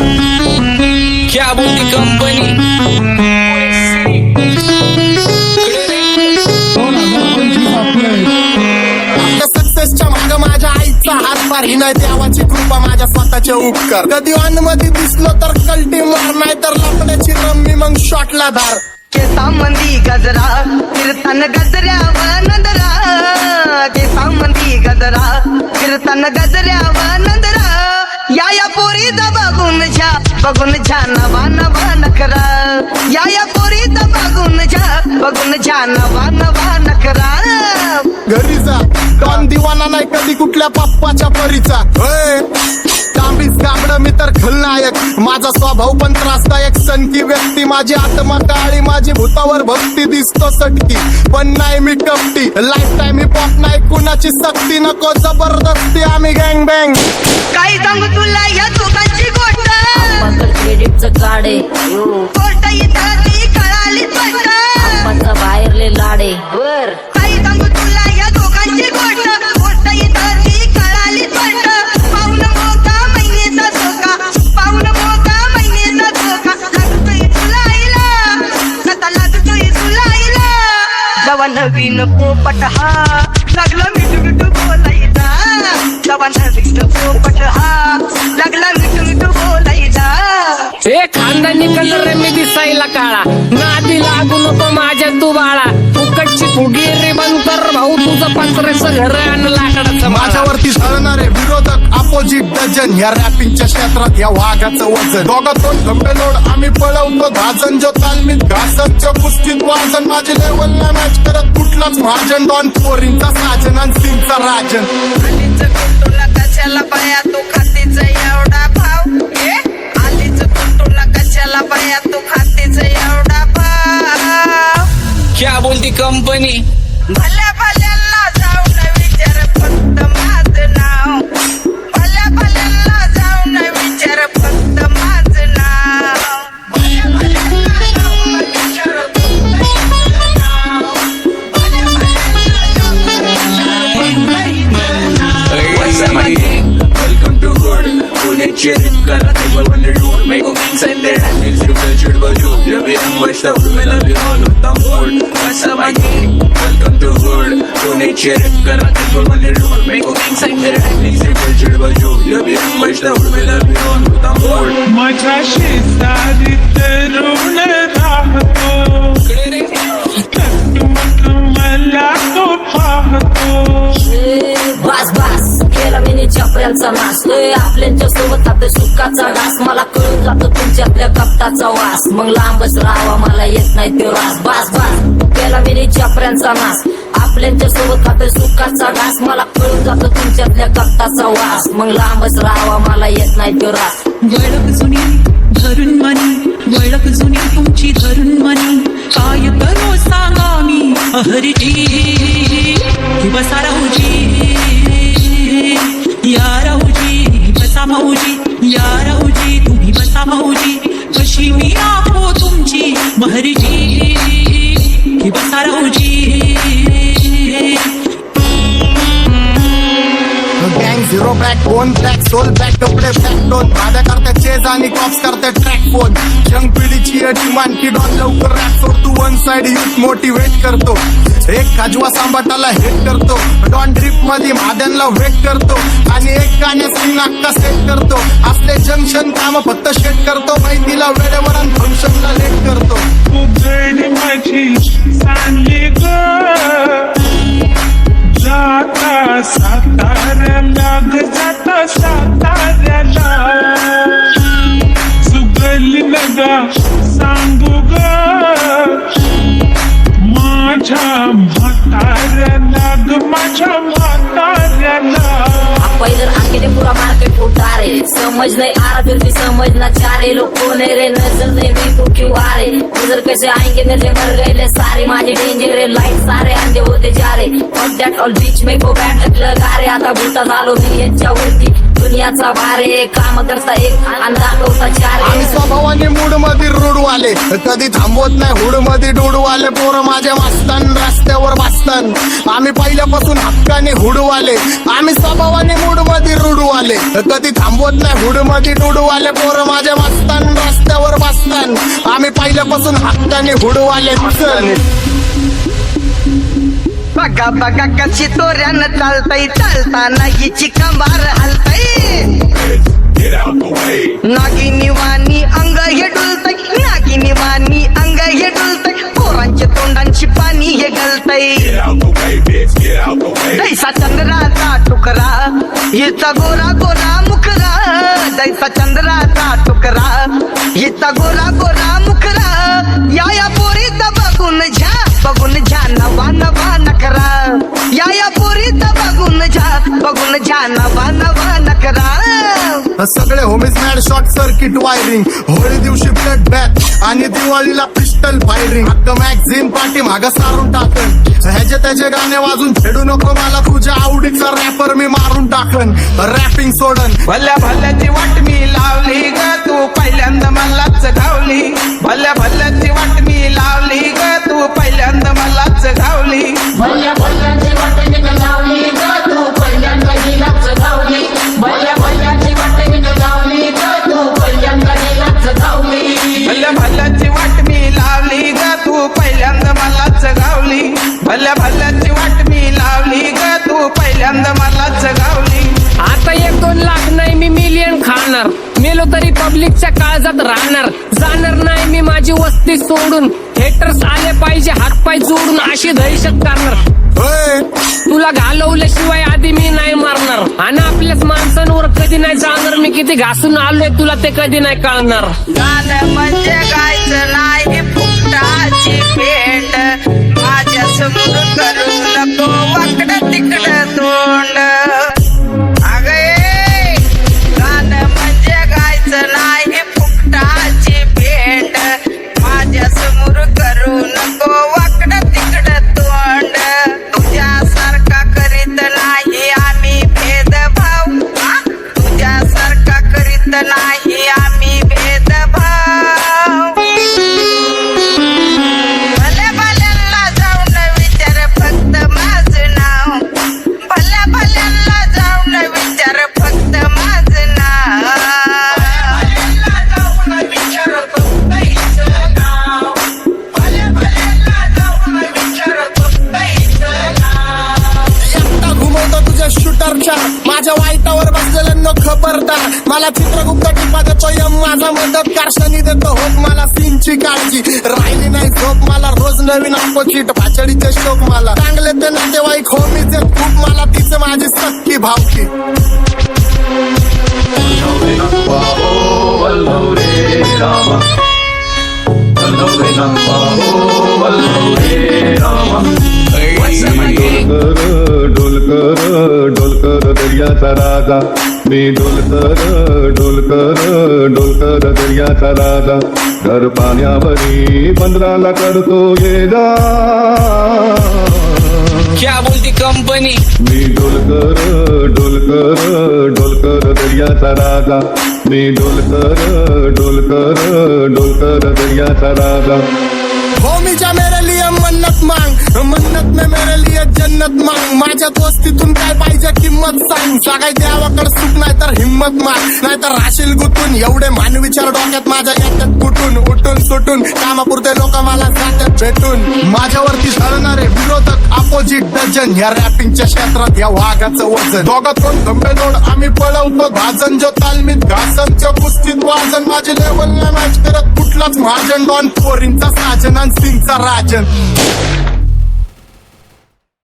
क्या बोलती कंपनी सक्सेसच्या माग माझ्या आईचा हातभार ही नाही देवाची कृपा माझ्या स्वतःचे उपकार कधी मध्ये दिसलो तर कल्टी मार नाही तर लपण्याची रम्मी मग शॉटला धार केसांमंदी गजरा कीर्तन गजऱ्यावर नंदरा केसांमंदी गजरा कीर्तन गजऱ्यावर नंदरा या पोरीचा बघून छा नवा नवा नखरा या पोरीचा बघून छा नवा नवा नखरा घरी जा डॉन दिवाना नाही कधी कुठल्या पप्पाच्या परीचा तांबीस गाबड मी तर खलनायक माझा स्वभाव पण त्रासदायक सनकी व्यक्ती माझी आत्मा काळी माझी भूतावर भक्ती दिसतो सटकी पण नाही मी कपटी लाईफ टाइम मी पॉप नाही कुणाची सक्ती नको जबरदस्ती आम्ही गँग बँग काही सांगू तुला या दोघांची गोष्ट क्रेडिटचं काढे गोष्ट इथं ती कळाली स्पष्ट बाहेरले लाडे बर काही सांगू तुला या दोघांची गोष्ट इथं ती कळाली स्पष्ट पाऊन मोका महिनेचा धोका पाऊन मोका महिनेचा धोका लागतोय तुला आईला कसा लागतोय तुला आईला जवा नवीन पोपट हा लागला मिठू मिठू बोलायचा जवा नवीन पोपट हा लागला मिठू मिठू बोलायचा ए खानदानी कलर रे मी दिसायला काळा नादी लागू नको माझ्या तू बाळा फुकटची फुगी रे बंद कर भाऊ तुझं पत्रेचं घर आणि लाकडाचं माझ्यावरती झळणारे विरोधक अपोजिट डझन या रॅपिंगच्या क्षेत्रात या वाघाचं वजन दोघातून खंबे लोड आम्ही पळवतो धाजन जो तालमीत घासतच्या कुस्तीत वाजन माझी लेवल ना मॅच करत कुठलाच महाजन डॉन पोरींचा साजन आणि सिंगचा राजन तुला कशाला पाया तू खातीचा एवढा भाव आलीच तुला कशाला पाया तू खातीचा एवढा भाव क्या बोलती कंपनी भल्या भल्यांना जाऊन विचार फक्त माझं नाव भल्या भल्यांना जाऊन विचार फक्त माझं नाव भल्या भल्यांना जाऊन विचार फक्त माझं नाव भल्या भल्यांना जाऊन विचार Welcome to Hood. Pune cheering kara table when they do make a man send their hands to the church but you love it and watch the women love you all with the mood. What's up my gang? Welcome to Hood. Pune cheering kara table when they do make a man send their hands to the church but you love it and watch the women love you all with the mood. माझ्या शेजारीत रुण राहतो मला तो पाहतो बस बस केला मी चपऱ्यांचा नाश आपल्यांच्या सोबत आपल्या सुखाचा घास मला कळून जातो तुमच्यातल्या कपटाचा वास मग लांबच राहावा मला येत नाही तो रास बस बस केला मी चपऱ्यांचा नाश आपल्यांच्या सोबत आपल्या सुखाचा घास मला कळून जातो तुमच्यातल्या कपटाचा वास मग लांबच राहावा मला येत नाही तो रास वळख जुनी धरून मनी वळख जुनी तुमची धरून मनी काय करू सांगा मी अहरीची बसा राहूजी या राहूजी बसा माऊजी या राहूजी तुम्ही बसा माऊजी कशी मी राहो तुमची महरीजी बसा राहूजी गँग zero back bone black soul back कपडे बॅक डोन भाड्या करते चेज आणि कॉप्स करते ट्रॅक फोन यंग पिढीची डिमांड की डॉन लवकर रॅप सोडतो वन साइड युथ मोटिवेट करतो एक खाजवा सांबाटाला हेट करतो डॉन ड्रिप मध्ये भाद्यांना वेट करतो आणि एक गाण्यात नाक्का सेट करतो असले जंक्शन काम फक्त शेट करतो माहितीला वेळेवर आणि फंक्शनला लेट करतो उघड माझी सांगली ग जाता साताऱ्याला ग जाता साताऱ्याला सुगली नगा सांगू ग माझ्या म्हाताऱ्याला ग माझ्या म्हाताऱ्याला पहिलं आके पुरा मार्केट उतारे समझ नहीं आ रहा फिर भी समझना चाह रहे लोग कौन है रे नजर नहीं भी तू क्यों आ रहे नजर कैसे आएंगे नजर मर गए ले सारे माझे डेंजर रे लाइट सारे अंधे होते जा रहे और दैट ऑल बीच में को बैठक लगा रे आता भूता झालो मी यांच्यावरती दुनियाचा भारे काम करता एक अंदाज होता चार आम्ही स्वभावाने मूड मध्ये रूडवाले कधी थांबवत नाही हुड मध्ये डुडवाले पोरं माझ्या वाचतान रस्त्यावर वाचतान आम्ही पहिल्यापासून हक्काने हुडवाले आम्ही स्वभावाने मूड मध्ये रूडवाले कधी थांबवत नाही हुड मध्ये डुडवाले पोरं माझ्या शासन आम्ही पहिल्यापासून हक्काने हुडवाले चल बघा बघा कशी तोऱ्यानं चालतय चालताना हिची कंबार हलतय नागिनी वाणी अंग हे डुलतय नागिनी वाणी अंग हे डुलतय पोरांच्या तोंडांची पाणी हे गलतय दैसा चंद्राचा टुकरा हिचा गोरा गोरा मुखरा दैसा चंद्राचा टुकरा हिचा गोरा गोरा मुखरा या पोरीचा बघून झा नवा नवा नकरा या पोरीचा बघून झा नवा नकरा सगळे homies mad short circuit wiring Holi दिवशी ब्लड बॅथ आणि दिवाळीला पिस्टल फायरिंग हक्क मॅगझिन पाठी मागं सारून टाकन ह्याचे त्याचे गाणे वाजून फेडू नको मला तुझ्या आवडीचा रॅपर मी मारून टाकन रॅपिंग सोडन भल्या भल्याची वाट मी लावली ग तू पहिल्यांदा मलाच गावली भल्या भल्याची वाट मी लावली ग तू पहिल्यांदा मलाच गावली भल्या भल्याची वाट मी लावली ग तू पहिल्यांदा हिलाच गावली भल्या भल्याची वाट मी लावली ग तू पहिल्यांदा हिलाच गावली भल्या भल्याची वाट मी लावली ग तू पहिल्यांदा मलाच गावली भल्या भल्याची वाट मी लावली ग तू पहिल्यांदा मलाच गावली आता 1-2 लाख नाही मी मिलियन खाणार मेलो तरी पब्लिकच्या काळजात राहणार जाणार नाही मी माझी वस्ती सोडून हेटर्स आले पाहिजे हातपाय जोडून अशी दहशत करणार होय तुला घालवल्याशिवाय आधी मी नाही मारणार आणि आपल्याच माणसांवर कधी नाही जाणार मी किती घासून आलोय तुला ते कधी नाही कळणार गाणं म्हणजे गायचं नाही फुकटाची भेट माझ्या समोर करू नको वाकडं तिकडं तोंड अगे गाणं म्हणजे गायचं नाही फुकटाची भेट माझ्या समोर करू नको वाकडं तिकडं तोंड तुझ्यासारखा करीत नाही आम्ही भेदभाव तुझ्यासारखा करीत नाही आम्ही भेदभाव भल्या भल्यांना जाऊन विचार फक्त माझं नाव भल्या भल्यांना जाऊन विचार फक्त माझं नाव एकटा घुमवतो तुझ्या शूटरच्या माझ्या वाईटावर बसलेल्यांना खबरदार मला चित्रगुप्त टिपा देतो यम माझा मदत कारशानी देतो होप मला सीनची काळजी राहिली नाही झोप मला रोज नवीन अपोजिट भाचडीचे शोक मला चांगले ते नातेवाईक होमीचे खूप मला तिचं माझी सक्की भावकी डोलकर दर्याचा राजा मी डोलकर दर्याचा राजा घर पाण्यावरी बंदराला करतो ये जा क्या बोलती कंपनी मी डोलकर दर्याचा राजा मी डोलकर दर्याचा राजा होमीच्या मेरे लिए मन्नत मांग मन्नत में मेरे लिए जन्नत मांग माझ्या दोस्तीतून काय पाहिजे किंमत सांग सगळ्या देवाकडे सुख नाही तर हिम्मत माग नाही तर राशील गुतून एवढे मानविचार डोक्यात माझ्या येतात कुठून उठून सुटून कामापुरते लोक मला जातात भेटून माझ्यावरती धरणारे विरोधक अपोजिट डझन या रॅपिंगच्या क्षेत्रात या वाघाचं वजन दोघातून गंभे जोड आम्ही पळवतो भाजन जो तालमीत घासनच्या कुस्तीत वाजन माझी लेवल नाही मॅच करत कुठलाच महाजन डॉन पोरींचा साजन आणि सिंगचा राजन